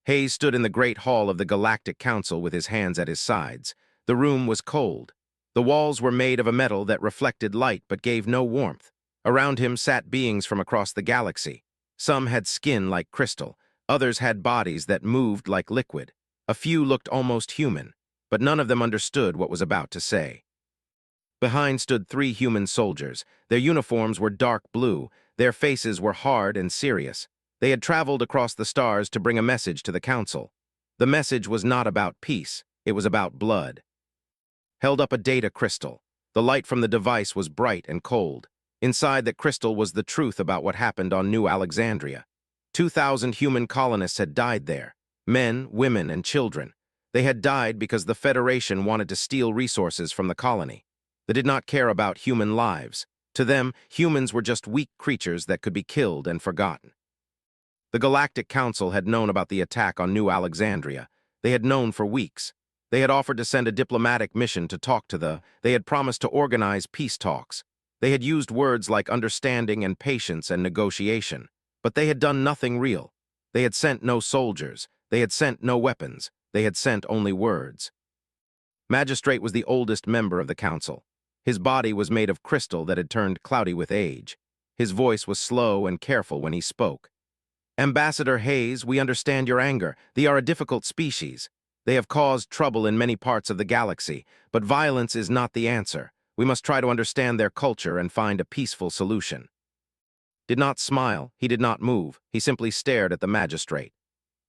Hayes stood in the great hall of the Galactic Council with his hands at his sides. The room was cold. The walls were made of a metal that reflected light but gave no warmth. Around him sat beings from across the galaxy. Some had skin like crystal. Others had bodies that moved like liquid. A few looked almost human, but none of them understood what was about to say. Behind stood 3 human soldiers. Their uniforms were dark blue. Their faces were hard and serious. They had traveled across the stars to bring a message to the council. The message was not about peace. It was about blood. Held up a data crystal. The light from the device was bright and cold. Inside that crystal was the truth about what happened on New Alexandria. 2,000 human colonists had died there. Men, women, and children. They had died because the Federation wanted to steal resources from the colony. They did not care about human lives. To them, humans were just weak creatures that could be killed and forgotten. The Galactic Council had known about the attack on New Alexandria. They had known for weeks. They had offered to send a diplomatic mission to talk to They had promised to organize peace talks. They had used words like understanding and patience and negotiation. But they had done nothing real. They had sent no soldiers. They had sent no weapons. They had sent only words. Magistrate was the oldest member of the council. His body was made of crystal that had turned cloudy with age. His voice was slow and careful when he spoke. Ambassador Hayes, we understand your anger. They are a difficult species. They have caused trouble in many parts of the galaxy, but violence is not the answer. We must try to understand their culture and find a peaceful solution. Did not smile, he did not move, he simply stared at the magistrate.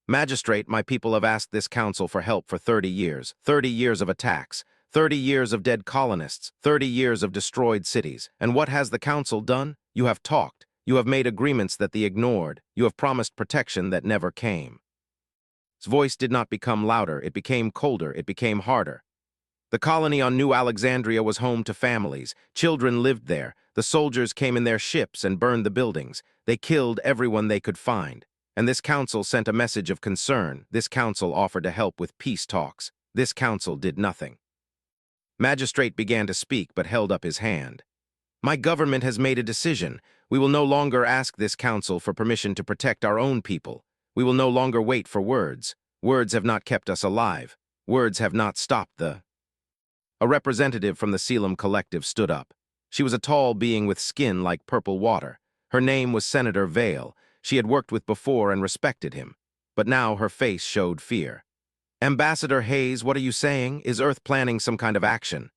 Magistrate, my people have asked this council for help for 30 years. 30 years of attacks, 30 years of dead colonists, 30 years of destroyed cities. And what has the council done? You have talked. You have made agreements that they ignored. You have promised protection that never came. His voice did not become louder. It became colder. It became harder. The colony on New Alexandria was home to families. Children lived there. The soldiers came in their ships and burned the buildings. They killed everyone they could find. And this council sent a message of concern. This council offered to help with peace talks. This council did nothing. Magistrate began to speak but held up his hand. My government has made a decision. We will no longer ask this council for permission to protect our own people. We will no longer wait for words. Words have not kept us alive. Words have not stopped A representative from the Selim Collective stood up. She was a tall being with skin like purple water. Her name was Senator Vale. She had worked with before and respected him. But now her face showed fear. Ambassador Hayes, what are you saying? Is Earth planning some kind of action?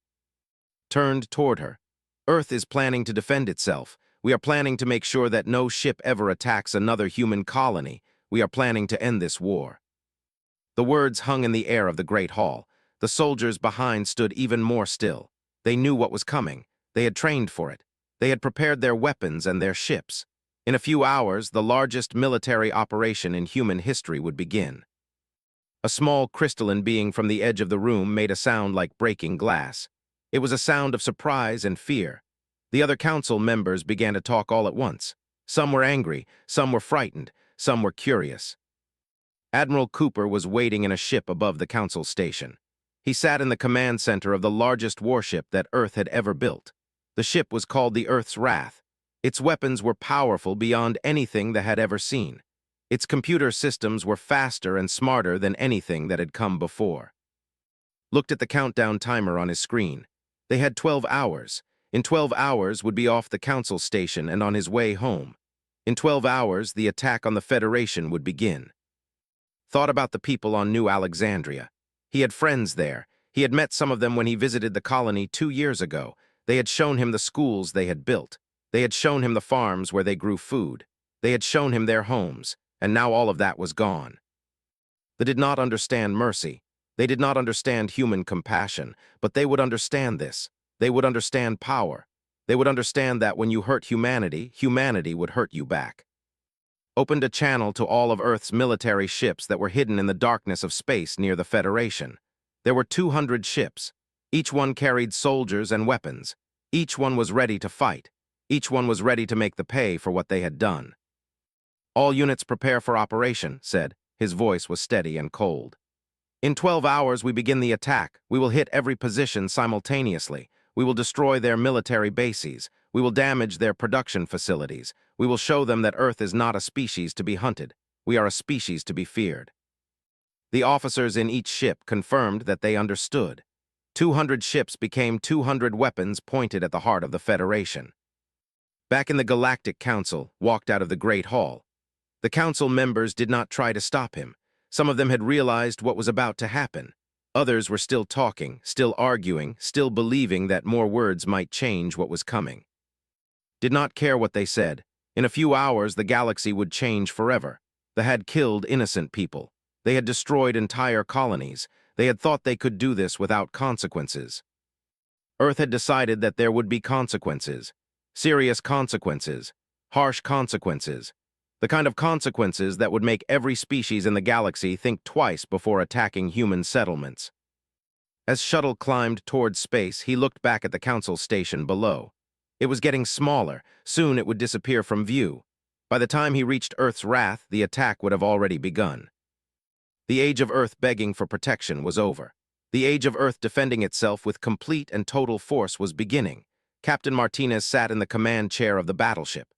Turned toward her. Earth is planning to defend itself. We are planning to make sure that no ship ever attacks another human colony. We are planning to end this war. The words hung in the air of the Great Hall. The soldiers behind stood even more still. They knew what was coming. They had trained for it. They had prepared their weapons and their ships. In a few hours, the largest military operation in human history would begin. A small crystalline being from the edge of the room made a sound like breaking glass. It was a sound of surprise and fear. The other council members began to talk all at once. Some were angry, some were frightened, some were curious. Admiral Cooper was waiting in a ship above the council station. He sat in the command center of the largest warship that Earth had ever built. The ship was called the Earth's Wrath. Its weapons were powerful beyond anything they had ever seen. Its computer systems were faster and smarter than anything that had come before. Looked at the countdown timer on his screen. They had 12 hours. In 12 hours would be off the council station and on his way home. In 12 hours, the attack on the Federation would begin. Thought about the people on New Alexandria. He had friends there. He had met some of them when he visited the colony 2 years ago. They had shown him the schools they had built. They had shown him the farms where they grew food. They had shown him their homes, and now all of that was gone. They did not understand mercy. They did not understand human compassion, but they would understand this. They would understand power. They would understand that when you hurt humanity, humanity would hurt you back. Opened a channel to all of Earth's military ships that were hidden in the darkness of space near the Federation. There were 200 ships. Each one carried soldiers and weapons. Each one was ready to fight. Each one was ready to make the pay for what they had done. All units prepare for operation, said. His voice was steady and cold. In 12 hours we begin the attack. We will hit every position simultaneously. We will destroy their military bases. We will damage their production facilities. We will show them that Earth is not a species to be hunted. We are a species to be feared. The officers in each ship confirmed that they understood. 200 ships became 200 weapons pointed at the heart of the Federation. Back in the Galactic Council, walked out of the Great Hall. The Council members did not try to stop him. Some of them had realized what was about to happen. Others were still talking, still arguing, still believing that more words might change what was coming. Did not care what they said. In a few hours, the galaxy would change forever. They had killed innocent people. They had destroyed entire colonies. They had thought they could do this without consequences. Earth had decided that there would be consequences. Serious consequences. Harsh consequences. The kind of consequences that would make every species in the galaxy think twice before attacking human settlements. As Shuttle climbed towards space, he looked back at the Council station below. It was getting smaller. Soon it would disappear from view. By the time he reached Earth's wrath, the attack would have already begun. The age of Earth begging for protection was over. The age of Earth defending itself with complete and total force was beginning. Captain Martinez sat in the command chair of the battleship.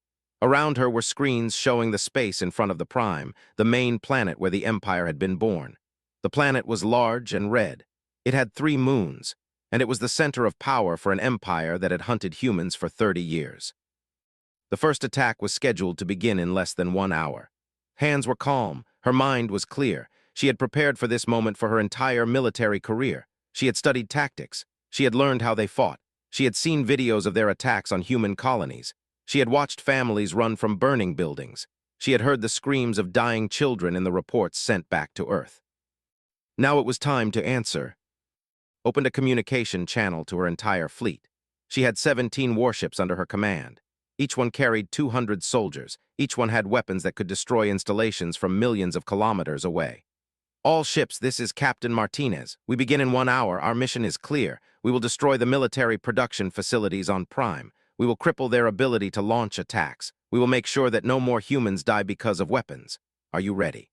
Around her were screens showing the space in front of the Prime, the main planet where the Empire had been born. The planet was large and red. It had 3 moons, and it was the center of power for an empire that had hunted humans for 30 years. The first attack was scheduled to begin in less than 1 hour. Hands were calm. Her mind was clear. She had prepared for this moment for her entire military career. She had studied tactics. She had learned how they fought. She had seen videos of their attacks on human colonies. She had watched families run from burning buildings. She had heard the screams of dying children in the reports sent back to Earth. Now it was time to answer. Opened a communication channel to her entire fleet. She had 17 warships under her command. Each one carried 200 soldiers. Each one had weapons that could destroy installations from millions of kilometers away. All ships, this is Captain Martinez. We begin in 1 hour. Our mission is clear. We will destroy the military production facilities on Prime. We will cripple their ability to launch attacks. We will make sure that no more humans die because of weapons. Are you ready?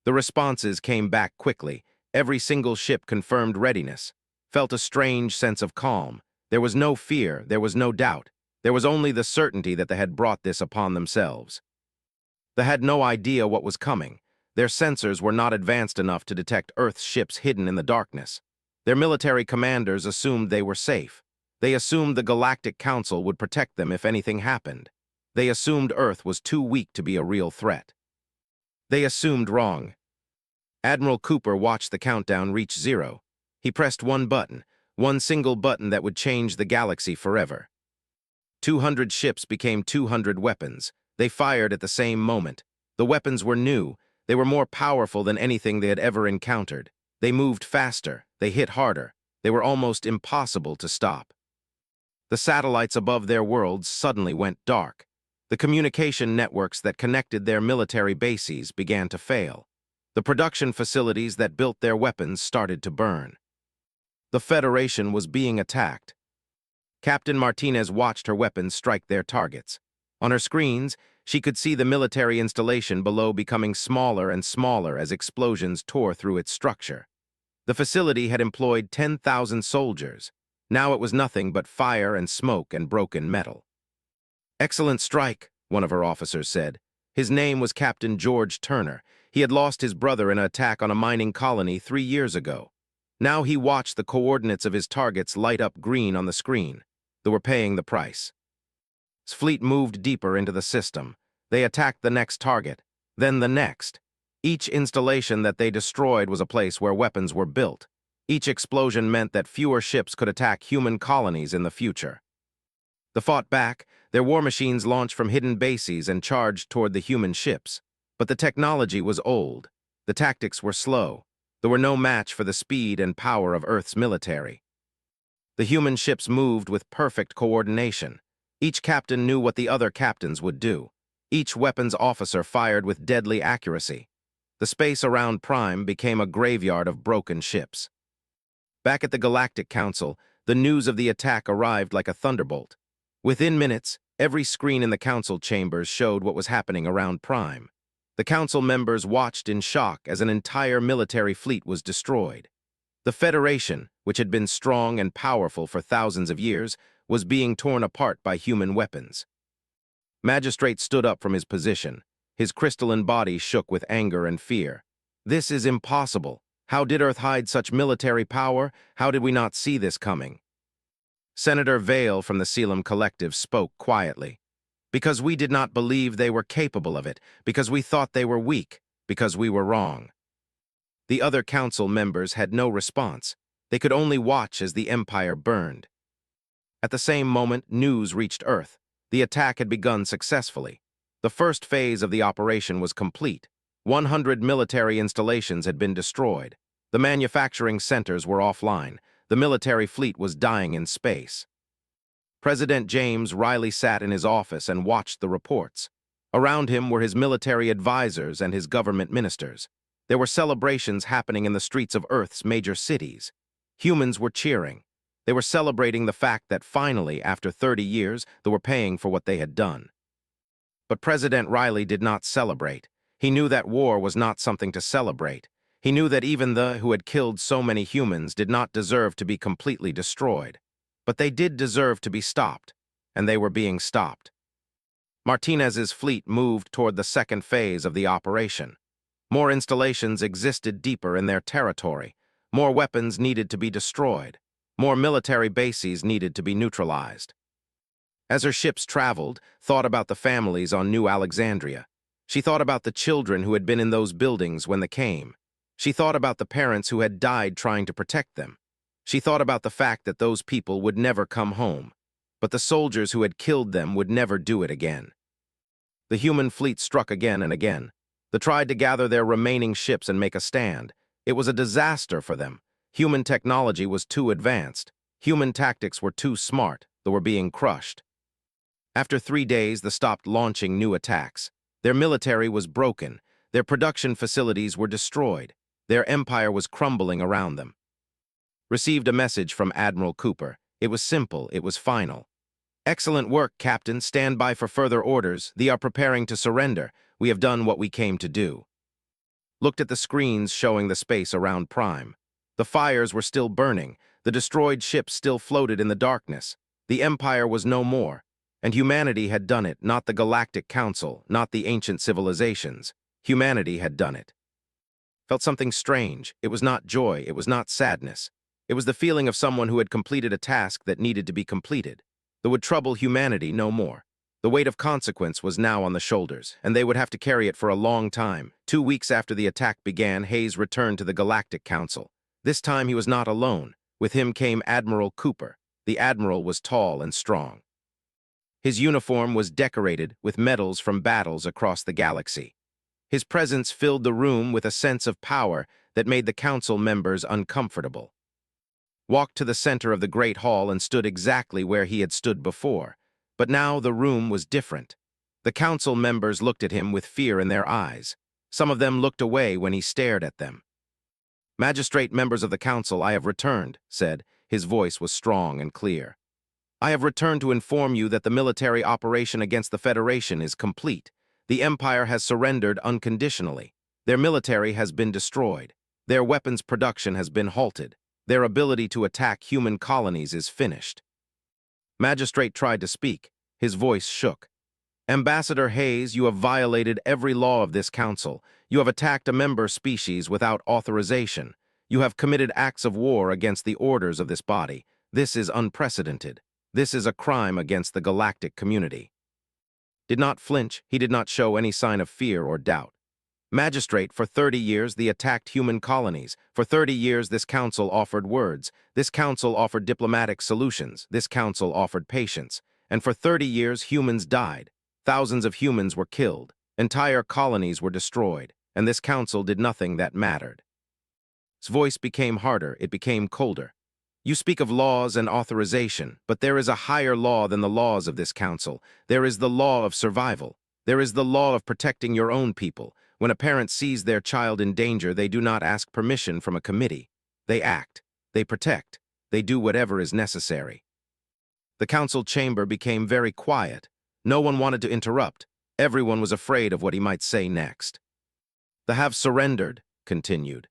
The responses came back quickly. Every single ship confirmed readiness. Felt a strange sense of calm. There was no fear. There was no doubt. There was only the certainty that they had brought this upon themselves. They had no idea what was coming. Their sensors were not advanced enough to detect Earth's ships hidden in the darkness. Their military commanders assumed they were safe. They assumed the Galactic Council would protect them if anything happened. They assumed Earth was too weak to be a real threat. They assumed wrong. Admiral Cooper watched the countdown reach 0. He pressed one button, one single button that would change the galaxy forever. 200 ships became 200 weapons. They fired at the same moment. The weapons were new. They were more powerful than anything they had ever encountered. They moved faster. They hit harder. They were almost impossible to stop. The satellites above their worlds suddenly went dark. The communication networks that connected their military bases began to fail. The production facilities that built their weapons started to burn. The Federation was being attacked. Captain Martinez watched her weapons strike their targets. On her screens, she could see the military installation below becoming smaller and smaller as explosions tore through its structure. The facility had employed 10,000 soldiers. Now it was nothing but fire and smoke and broken metal. "Excellent strike," one of her officers said. His name was Captain George Turner. He had lost his brother in an attack on a mining colony 3 years ago. Now he watched the coordinates of his targets light up green on the screen. They were paying the price. His fleet moved deeper into the system. They attacked the next target, then the next. Each installation that they destroyed was a place where weapons were built. Each explosion meant that fewer ships could attack human colonies in the future. They fought back. Their war machines launched from hidden bases and charged toward the human ships. But the technology was old. The tactics were slow. There were no match for the speed and power of Earth's military. The human ships moved with perfect coordination. Each captain knew what the other captains would do. Each weapons officer fired with deadly accuracy. The space around Prime became a graveyard of broken ships. Back at the Galactic Council, the news of the attack arrived like a thunderbolt. Within minutes, every screen in the council chambers showed what was happening around Prime. The council members watched in shock as an entire military fleet was destroyed. The Federation, which had been strong and powerful for thousands of years, was being torn apart by human weapons. Magistrate stood up from his position. His crystalline body shook with anger and fear. This is impossible. How did Earth hide such military power? How did we not see this coming? Senator Vale from the Selam Collective spoke quietly. Because we did not believe they were capable of it, because we thought they were weak, because we were wrong. The other council members had no response. They could only watch as the Empire burned. At the same moment, news reached Earth. The attack had begun successfully. The first phase of the operation was complete. 100 military installations had been destroyed. The manufacturing centers were offline. The military fleet was dying in space. President James Riley sat in his office and watched the reports. Around him were his military advisors and his government ministers. There were celebrations happening in the streets of Earth's major cities. Humans were cheering. They were celebrating the fact that finally, after 30 years, they were paying for what they had done. But President Riley did not celebrate. He knew that war was not something to celebrate. He knew that even the who had killed so many humans did not deserve to be completely destroyed. But they did deserve to be stopped, and they were being stopped. Martinez's fleet moved toward the second phase of the operation. More installations existed deeper in their territory. More weapons needed to be destroyed. More military bases needed to be neutralized. As her ships traveled, thought about the families on New Alexandria. She thought about the children who had been in those buildings when they came. She thought about the parents who had died trying to protect them. She thought about the fact that those people would never come home, but the soldiers who had killed them would never do it again. The human fleet struck again and again. They tried to gather their remaining ships and make a stand. It was a disaster for them. Human technology was too advanced. Human tactics were too smart. They were being crushed. After 3 days, they stopped launching new attacks. Their military was broken. Their production facilities were destroyed. Their empire was crumbling around them. Received a message from Admiral Cooper. It was simple. It was final. Excellent work, Captain. Stand by for further orders. They are preparing to surrender. We have done what we came to do. Looked at the screens showing the space around Prime. The fires were still burning. The destroyed ships still floated in the darkness. The Empire was no more. And humanity had done it, not the Galactic Council, not the ancient civilizations. Humanity had done it. Felt something strange. It was not joy. It was not sadness. It was the feeling of someone who had completed a task that needed to be completed. That would trouble humanity no more. The weight of consequence was now on the shoulders, and they would have to carry it for a long time. 2 weeks after the attack began, Hayes returned to the Galactic Council. This time he was not alone. With him came Admiral Cooper. The Admiral was tall and strong. His uniform was decorated with medals from battles across the galaxy. His presence filled the room with a sense of power that made the council members uncomfortable. Walked to the center of the Great Hall and stood exactly where he had stood before. But now the room was different. The council members looked at him with fear in their eyes. Some of them looked away when he stared at them. Magistrate members of the council, I have returned, said. His voice was strong and clear. I have returned to inform you that the military operation against the Federation is complete. The Empire has surrendered unconditionally. Their military has been destroyed. Their weapons production has been halted. Their ability to attack human colonies is finished. Magistrate tried to speak. His voice shook. Ambassador Hayes, you have violated every law of this council. You have attacked a member species without authorization. You have committed acts of war against the orders of this body. This is unprecedented. This is a crime against the galactic community. Did not flinch. He did not show any sign of fear or doubt. Magistrate, for 30 years they attacked human colonies. For 30 years this council offered words. This council offered diplomatic solutions. This council offered patience. And for 30 years humans died. Thousands of humans were killed. Entire colonies were destroyed. And this council did nothing that mattered. His voice became harder. It became colder. You speak of laws and authorization, but there is a higher law than the laws of this council. There is the law of survival. There is the law of protecting your own people. When a parent sees their child in danger, they do not ask permission from a committee. They act. They protect. They do whatever is necessary. The council chamber became very quiet. No one wanted to interrupt. Everyone was afraid of what he might say next. They have surrendered, continued.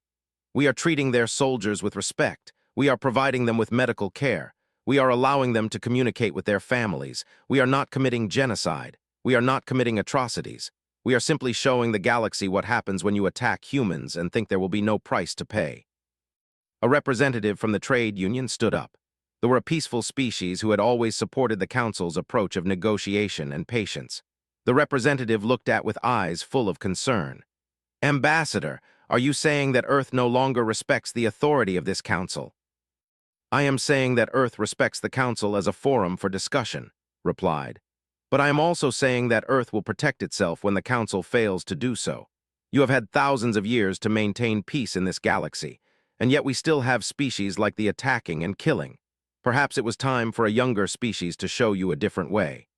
We are treating their soldiers with respect. We are providing them with medical care. We are allowing them to communicate with their families. We are not committing genocide. We are not committing atrocities. We are simply showing the galaxy what happens when you attack humans and think there will be no price to pay." A representative from the trade union stood up. They were a peaceful species who had always supported the Council's approach of negotiation and patience. The representative looked at with eyes full of concern. "Ambassador, are you saying that Earth no longer respects the authority of this Council?" "I am saying that Earth respects the Council as a forum for discussion," replied. "But I am also saying that Earth will protect itself when the Council fails to do so. You have had thousands of years to maintain peace in this galaxy, and yet we still have species like the attacking and killing. Perhaps it was time for a younger species to show you a different way."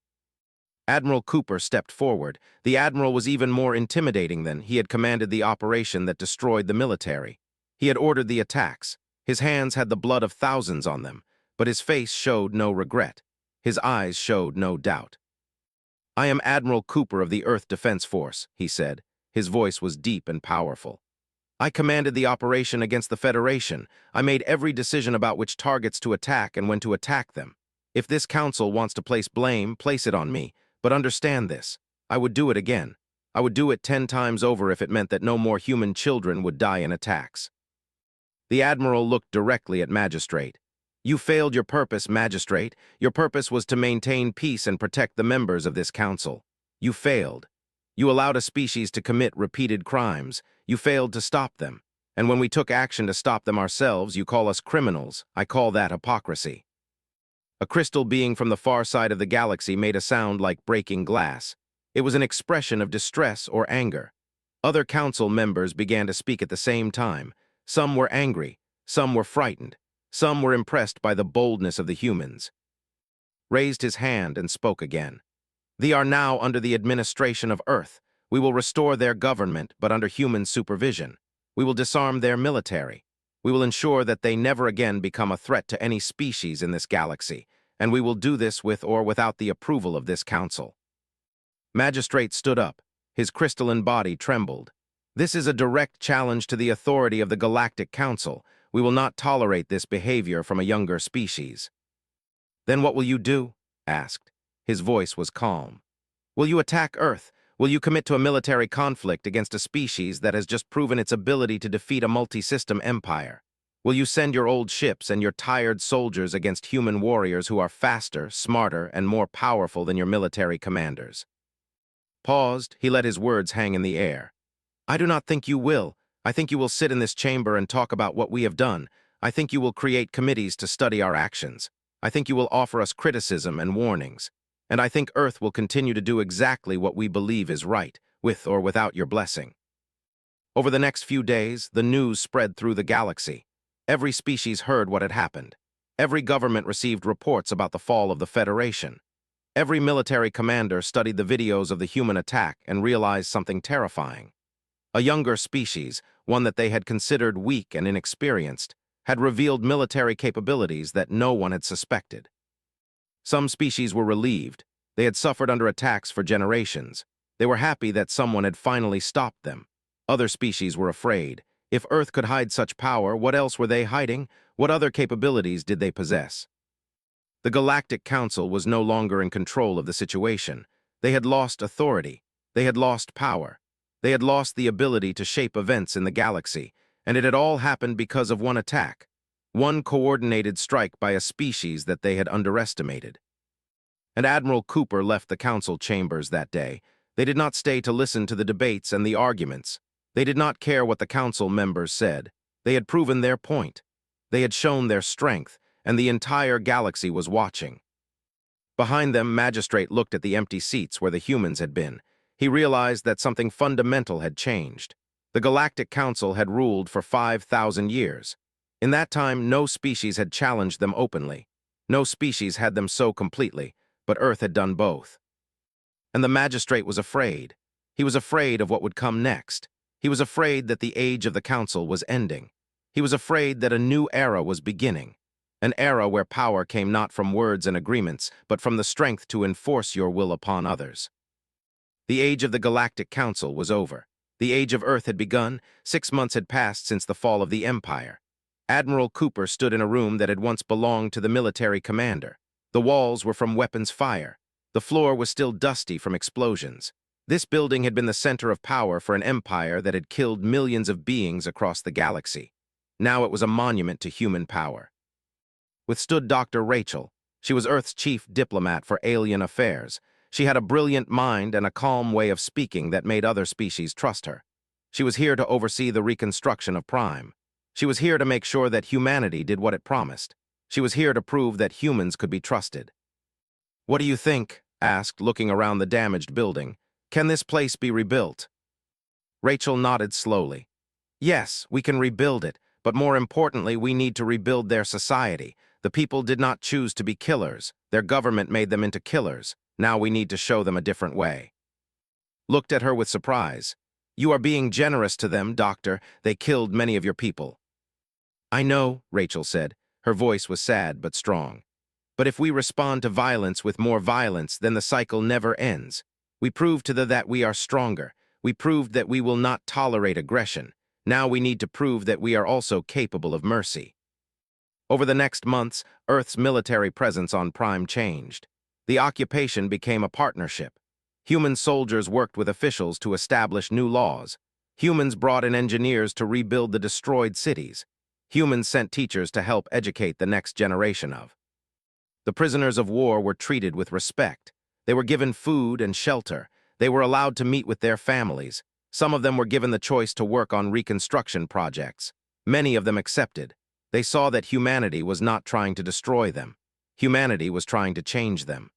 Admiral Cooper stepped forward. The admiral was even more intimidating than he had commanded the operation that destroyed the military. He had ordered the attacks. His hands had the blood of thousands on them, but his face showed no regret. His eyes showed no doubt. "I am Admiral Cooper of the Earth Defense Force," he said. His voice was deep and powerful. "I commanded the operation against the Federation. I made every decision about which targets to attack and when to attack them. If this Council wants to place blame, place it on me. But understand this, I would do it again. I would do it 10 times over if it meant that no more human children would die in attacks." The Admiral looked directly at Magistrate. "You failed your purpose, Magistrate. Your purpose was to maintain peace and protect the members of this Council. You failed. You allowed a species to commit repeated crimes. You failed to stop them. And when we took action to stop them ourselves, you call us criminals. I call that hypocrisy." A crystal being from the far side of the galaxy made a sound like breaking glass. It was an expression of distress or anger. Other council members began to speak at the same time. Some were angry, some were frightened, some were impressed by the boldness of the humans. Raised his hand and spoke again. "They are now under the administration of Earth. We will restore their government, but under human supervision. We will disarm their military. We will ensure that they never again become a threat to any species in this galaxy, and we will do this with or without the approval of this Council." Magistrate stood up. His crystalline body trembled. "This is a direct challenge to the authority of the Galactic Council. We will not tolerate this behavior from a younger species." "Then what will you do?" asked. His voice was calm. "Will you attack Earth? Will you commit to a military conflict against a species that has just proven its ability to defeat a multi-system empire? Will you send your old ships and your tired soldiers against human warriors who are faster, smarter, and more powerful than your military commanders?" Paused, he let his words hang in the air. "I do not think you will. I think you will sit in this chamber and talk about what we have done. I think you will create committees to study our actions. I think you will offer us criticism and warnings. And I think Earth will continue to do exactly what we believe is right, with or without your blessing." Over the next few days, the news spread through the galaxy. Every species heard what had happened. Every government received reports about the fall of the Federation. Every military commander studied the videos of the human attack and realized something terrifying. A younger species, one that they had considered weak and inexperienced, had revealed military capabilities that no one had suspected. Some species were relieved. They had suffered under attacks for generations. They were happy that someone had finally stopped them. Other species were afraid. If Earth could hide such power, what else were they hiding? What other capabilities did they possess? The Galactic Council was no longer in control of the situation. They had lost authority. They had lost power. They had lost the ability to shape events in the galaxy, and it had all happened because of one attack. One coordinated strike by a species that they had underestimated. And Admiral Cooper left the council chambers that day. They did not stay to listen to the debates and the arguments. They did not care what the council members said. They had proven their point. They had shown their strength, and the entire galaxy was watching. Behind them, Magistrate looked at the empty seats where the humans had been. He realized that something fundamental had changed. The Galactic Council had ruled for 5,000 years. In that time, no species had challenged them openly. No species had them so completely, but Earth had done both. And the Magistrate was afraid. He was afraid of what would come next. He was afraid that the age of the Council was ending. He was afraid that a new era was beginning. An era where power came not from words and agreements, but from the strength to enforce your will upon others. The age of the Galactic Council was over. The age of Earth had begun. 6 months had passed since the fall of the Empire. Admiral Cooper stood in a room that had once belonged to the military commander. The walls were from weapons fire. The floor was still dusty from explosions. This building had been the center of power for an empire that had killed millions of beings across the galaxy. Now it was a monument to human power. Withstood Dr. Rachel. She was Earth's chief diplomat for alien affairs. She had a brilliant mind and a calm way of speaking that made other species trust her. She was here to oversee the reconstruction of Prime. She was here to make sure that humanity did what it promised. She was here to prove that humans could be trusted. "What do you think?" asked, looking around the damaged building. "Can this place be rebuilt?" Rachel nodded slowly. "Yes, we can rebuild it, but more importantly, we need to rebuild their society. The people did not choose to be killers. Their government made them into killers. Now we need to show them a different way." Looked at her with surprise. "You are being generous to them, Doctor. They killed many of your people." "I know," Rachel said. Her voice was sad but strong. "But if we respond to violence with more violence, then the cycle never ends. We proved to them that we are stronger. We proved that we will not tolerate aggression. Now we need to prove that we are also capable of mercy." Over the next months, Earth's military presence on Prime changed. The occupation became a partnership. Human soldiers worked with officials to establish new laws. Humans brought in engineers to rebuild the destroyed cities. Humans sent teachers to help educate the next generation of. The prisoners of war were treated with respect. They were given food and shelter. They were allowed to meet with their families. Some of them were given the choice to work on reconstruction projects. Many of them accepted. They saw that humanity was not trying to destroy them. Humanity was trying to change them.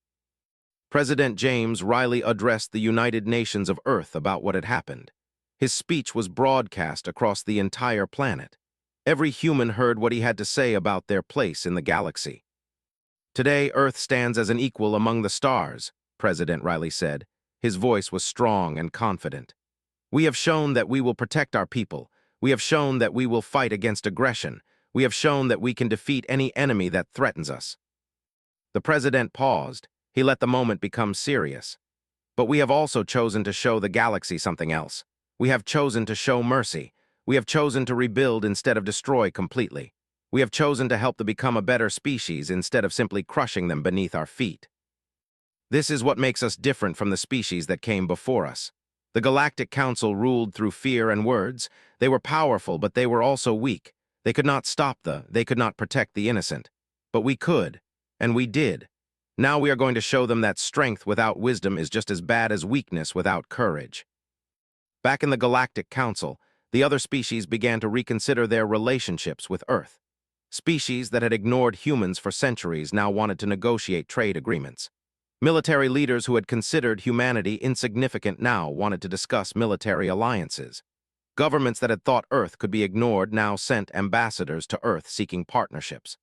President James Riley addressed the United Nations of Earth about what had happened. His speech was broadcast across the entire planet. Every human heard what he had to say about their place in the galaxy. "Today, Earth stands as an equal among the stars," President Riley said. His voice was strong and confident. "We have shown that we will protect our people. We have shown that we will fight against aggression. We have shown that we can defeat any enemy that threatens us." The president paused. He let the moment become serious. "But we have also chosen to show the galaxy something else. We have chosen to show mercy. We have chosen to rebuild instead of destroy completely. We have chosen to help them become a better species instead of simply crushing them beneath our feet. This is what makes us different from the species that came before us. The Galactic Council ruled through fear and words. They were powerful, but they were also weak. They could not they could not protect the innocent. But we could, and we did. Now we are going to show them that strength without wisdom is just as bad as weakness without courage." Back in the Galactic Council, the other species began to reconsider their relationships with Earth. Species that had ignored humans for centuries now wanted to negotiate trade agreements. Military leaders who had considered humanity insignificant now wanted to discuss military alliances. Governments that had thought Earth could be ignored now sent ambassadors to Earth seeking partnerships.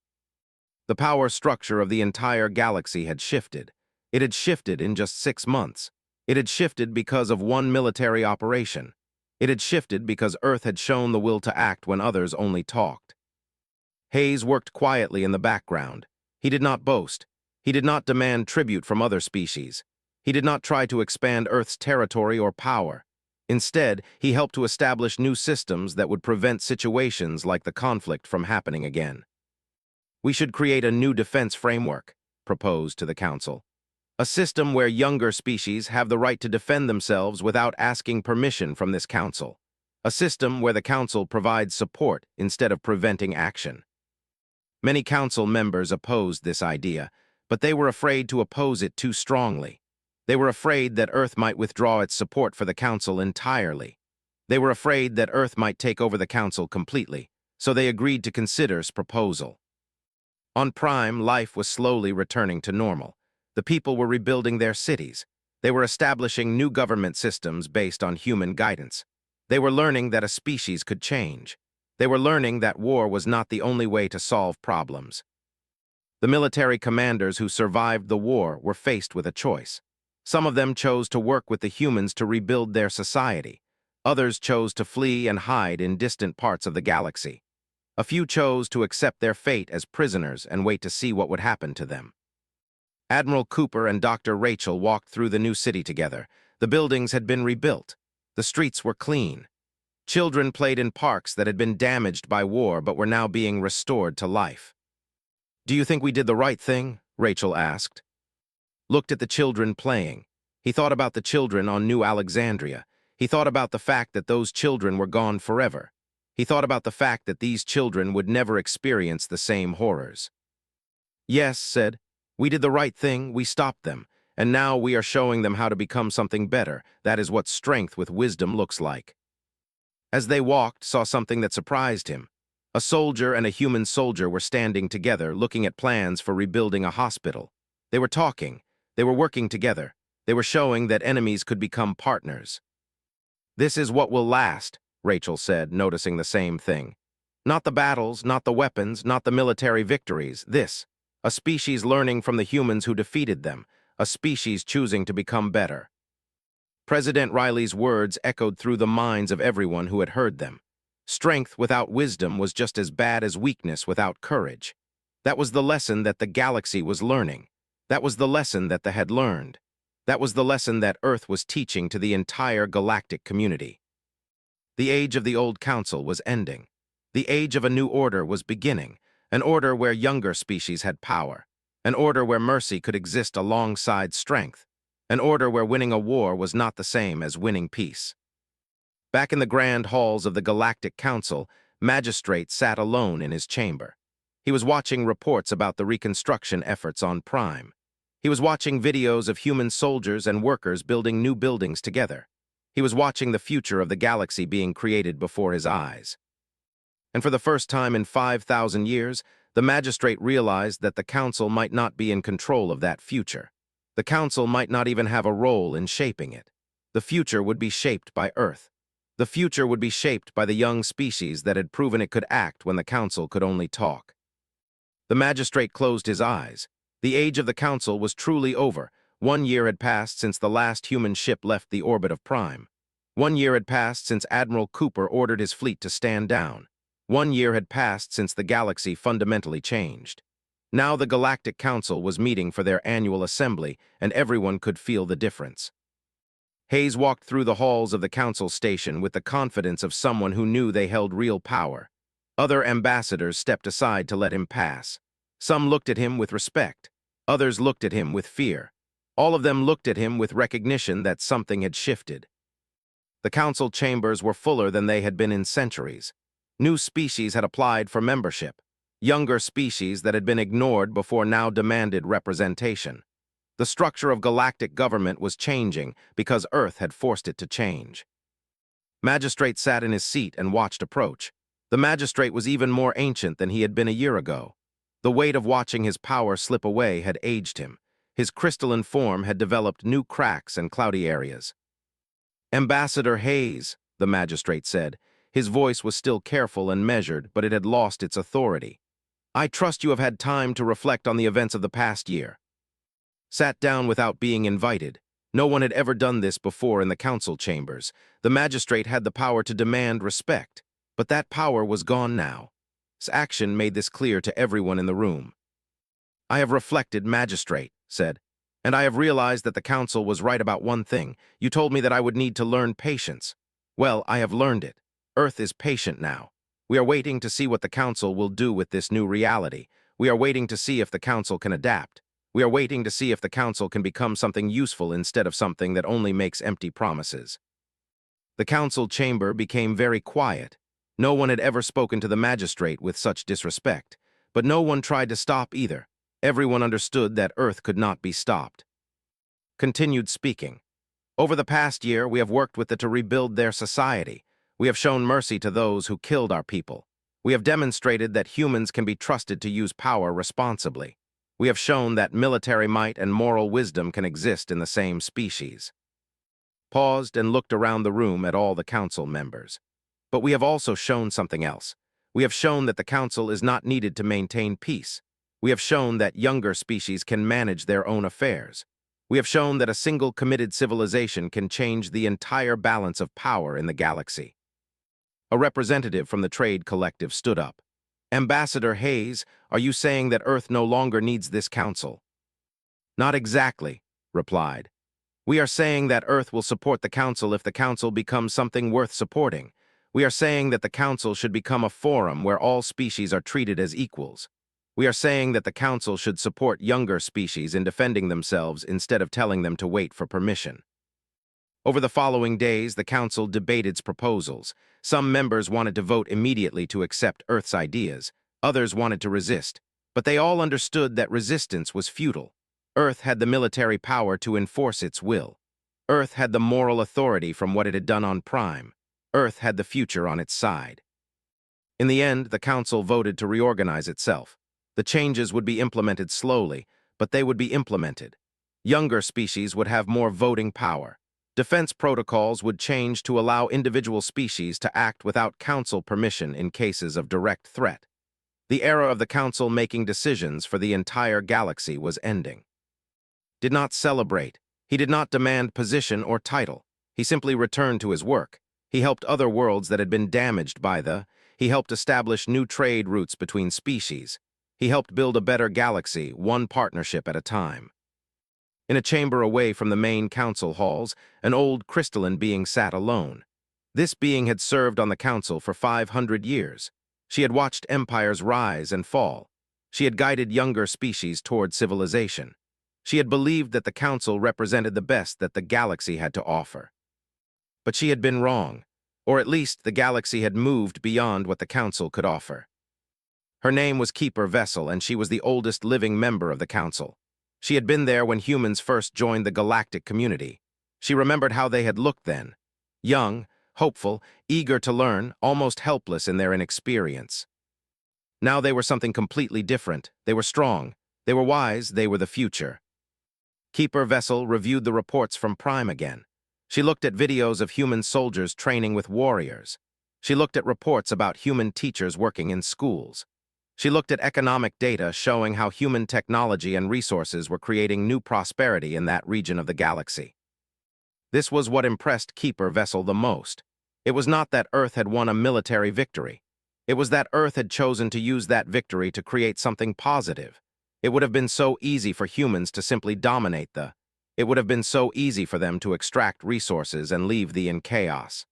The power structure of the entire galaxy had shifted. It had shifted in just 6 months. It had shifted because of one military operation. It had shifted because Earth had shown the will to act when others only talked. Hayes worked quietly in the background. He did not boast. He did not demand tribute from other species. He did not try to expand Earth's territory or power. Instead, he helped to establish new systems that would prevent situations like the conflict from happening again. "We should create a new defense framework," proposed to the Council. "A system where younger species have the right to defend themselves without asking permission from this Council. A system where the Council provides support instead of preventing action." Many Council members opposed this idea, but they were afraid to oppose it too strongly. They were afraid that Earth might withdraw its support for the Council entirely. They were afraid that Earth might take over the Council completely, so they agreed to consider's proposal. On Prime, life was slowly returning to normal. The people were rebuilding their cities. They were establishing new government systems based on human guidance. They were learning that a species could change. They were learning that war was not the only way to solve problems. The military commanders who survived the war were faced with a choice. Some of them chose to work with the humans to rebuild their society. Others chose to flee and hide in distant parts of the galaxy. A few chose to accept their fate as prisoners and wait to see what would happen to them. Admiral Cooper and Dr. Rachel walked through the new city together. The buildings had been rebuilt. The streets were clean. Children played in parks that had been damaged by war but were now being restored to life. "Do you think we did the right thing?" Rachel asked. Looked at the children playing. He thought about the children on New Alexandria. He thought about the fact that those children were gone forever. He thought about the fact that these children would never experience the same horrors. Yes, said, we did the right thing, we stopped them, and now we are showing them how to become something better. That is what strength with wisdom looks like. As they walked, saw something that surprised him. A soldier and a human soldier were standing together, looking at plans for rebuilding a hospital. They were talking. They were working together. They were showing that enemies could become partners. This is what will last, Rachel said, noticing the same thing. Not the battles, not the weapons, not the military victories. This, a species learning from the humans who defeated them, a species choosing to become better. President Riley's words echoed through the minds of everyone who had heard them. Strength without wisdom was just as bad as weakness without courage. That was the lesson that the galaxy was learning. That was the lesson that they had learned. That was the lesson that Earth was teaching to the entire galactic community. The age of the old council was ending. The age of a new order was beginning, an order where younger species had power, an order where mercy could exist alongside strength, an order where winning a war was not the same as winning peace. Back in the grand halls of the Galactic Council, Magistrate sat alone in his chamber. He was watching reports about the reconstruction efforts on Prime. He was watching videos of human soldiers and workers building new buildings together. He was watching the future of the galaxy being created before his eyes. And for the first time in 5,000 years, the magistrate realized that the council might not be in control of that future. The council might not even have a role in shaping it. The future would be shaped by Earth. The future would be shaped by the young species that had proven it could act when the council could only talk. The magistrate closed his eyes. The age of the council was truly over. 1 year had passed since the last human ship left the orbit of Prime. 1 year had passed since Admiral Cooper ordered his fleet to stand down. 1 year had passed since the galaxy fundamentally changed. Now the Galactic Council was meeting for their annual assembly, and everyone could feel the difference. Hayes walked through the halls of the council station with the confidence of someone who knew they held real power. Other ambassadors stepped aside to let him pass. Some looked at him with respect. Others looked at him with fear. All of them looked at him with recognition that something had shifted. The council chambers were fuller than they had been in centuries. New species had applied for membership. Younger species that had been ignored before now demanded representation. The structure of galactic government was changing because Earth had forced it to change. Magistrate sat in his seat and watched approach. The magistrate was even more ancient than he had been a year ago. The weight of watching his power slip away had aged him. His crystalline form had developed new cracks and cloudy areas. Ambassador Hayes, the magistrate said. His voice was still careful and measured, but it had lost its authority. I trust you have had time to reflect on the events of the past year. Sat down without being invited. No one had ever done this before in the council chambers. The magistrate had the power to demand respect, but that power was gone now. His action made this clear to everyone in the room. I have reflected, magistrate, said, and I have realized that the council was right about one thing. You told me that I would need to learn patience. Well, I have learned it. Earth is patient now. We are waiting to see what the council will do with this new reality. We are waiting to see if the council can adapt. We are waiting to see if the council can become something useful instead of something that only makes empty promises. The council chamber became very quiet. No one had ever spoken to the magistrate with such disrespect, but no one tried to stop either. Everyone understood that Earth could not be stopped. Continued speaking. Over the past year, we have worked with it to rebuild their society. We have shown mercy to those who killed our people. We have demonstrated that humans can be trusted to use power responsibly. We have shown that military might and moral wisdom can exist in the same species. Paused and looked around the room at all the council members. But we have also shown something else. We have shown that the council is not needed to maintain peace. We have shown that younger species can manage their own affairs. We have shown that a single committed civilization can change the entire balance of power in the galaxy. A representative from the trade collective stood up. Ambassador Hayes, are you saying that Earth no longer needs this council? Not exactly, replied. We are saying that Earth will support the council if the council becomes something worth supporting. We are saying that the council should become a forum where all species are treated as equals. We are saying that the Council should support younger species in defending themselves instead of telling them to wait for permission. Over the following days, the Council debated its proposals. Some members wanted to vote immediately to accept Earth's ideas, others wanted to resist, but they all understood that resistance was futile. Earth had the military power to enforce its will. Earth had the moral authority from what it had done on Prime. Earth had the future on its side. In the end, the Council voted to reorganize itself. The changes would be implemented slowly, but they would be implemented. Younger species would have more voting power. Defense protocols would change to allow individual species to act without Council permission in cases of direct threat. The era of the Council making decisions for the entire galaxy was ending. Did not celebrate. He did not demand position or title. He simply returned to his work. He helped other worlds that had been damaged by He helped establish new trade routes between species. He helped build a better galaxy, one partnership at a time. In a chamber away from the main council halls, an old crystalline being sat alone. This being had served on the council for 500 years. She had watched empires rise and fall. She had guided younger species toward civilization. She had believed that the council represented the best that the galaxy had to offer. But she had been wrong, or at least the galaxy had moved beyond what the council could offer. Her name was Keeper Vessel, and she was the oldest living member of the council. She had been there when humans first joined the galactic community. She remembered how they had looked then. Young, hopeful, eager to learn, almost helpless in their inexperience. Now they were something completely different. They were strong. They were wise. They were the future. Keeper Vessel reviewed the reports from Prime again. She looked at videos of human soldiers training with warriors. She looked at reports about human teachers working in schools. She looked at economic data showing how human technology and resources were creating new prosperity in that region of the galaxy. This was what impressed Keeper Vessel the most. It was not that Earth had won a military victory. It was that Earth had chosen to use that victory to create something positive. It would have been so easy for humans to simply dominate It would have been so easy for them to extract resources and leave in chaos.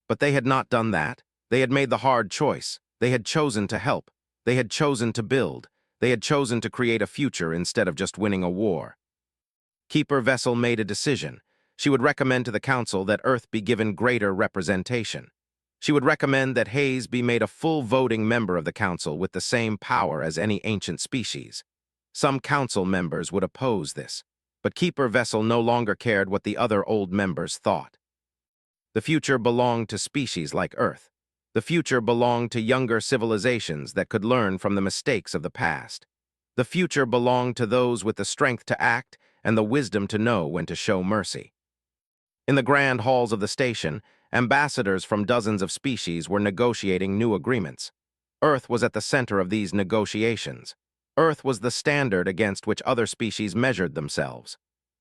But they had not done that. They had made the hard choice. They had chosen to help. They had chosen to build. They had chosen to create a future instead of just winning a war. Keeper Vessel made a decision. She would recommend to the Council that Earth be given greater representation. She would recommend that Hayes be made a full voting member of the Council with the same power as any ancient species. Some Council members would oppose this, but Keeper Vessel no longer cared what the other old members thought. The future belonged to species like Earth. The future belonged to younger civilizations that could learn from the mistakes of the past. The future belonged to those with the strength to act and the wisdom to know when to show mercy. In the grand halls of the station, ambassadors from dozens of species were negotiating new agreements. Earth was at the center of these negotiations. Earth was the standard against which other species measured themselves.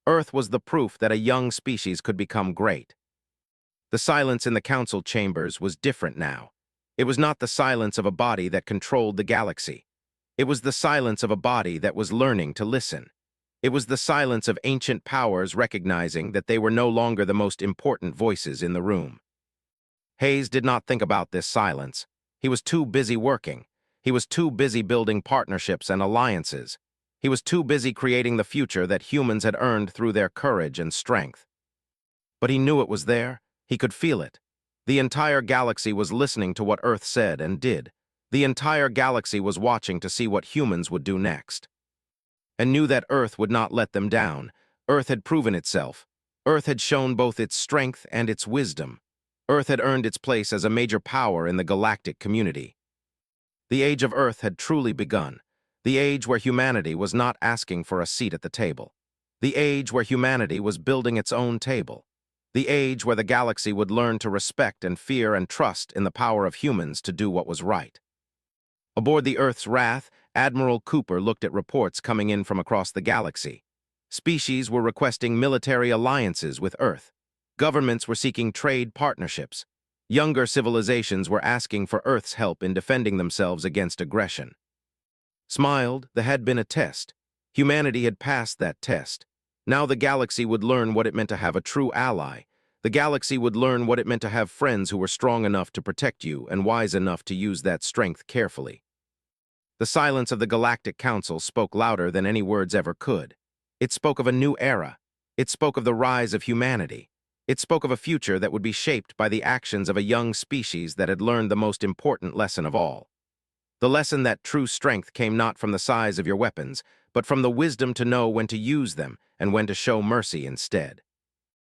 Earth was the proof that a young species could become great. The silence in the council chambers was different now. It was not the silence of a body that controlled the galaxy. It was the silence of a body that was learning to listen. It was the silence of ancient powers recognizing that they were no longer the most important voices in the room. Hayes did not think about this silence. He was too busy working. He was too busy building partnerships and alliances. He was too busy creating the future that humans had earned through their courage and strength. But he knew it was there. He could feel it. The entire galaxy was listening to what Earth said and did. The entire galaxy was watching to see what humans would do next. And knew that Earth would not let them down. Earth had proven itself. Earth had shown both its strength and its wisdom. Earth had earned its place as a major power in the galactic community. The age of Earth had truly begun. The age where humanity was not asking for a seat at the table. The age where humanity was building its own table. The age where the galaxy would learn to respect and fear and trust in the power of humans to do what was right. Aboard the Earth's Wrath, Admiral Cooper looked at reports coming in from across the galaxy. Species were requesting military alliances with Earth. Governments were seeking trade partnerships. Younger civilizations were asking for Earth's help in defending themselves against aggression. Smiled, there had been a test. Humanity had passed that test. Now the galaxy would learn what it meant to have a true ally. The galaxy would learn what it meant to have friends who were strong enough to protect you and wise enough to use that strength carefully. The silence of the Galactic Council spoke louder than any words ever could. It spoke of a new era. It spoke of the rise of humanity. It spoke of a future that would be shaped by the actions of a young species that had learned the most important lesson of all. The lesson that true strength came not from the size of your weapons, but from the wisdom to know when to use them and when to show mercy instead.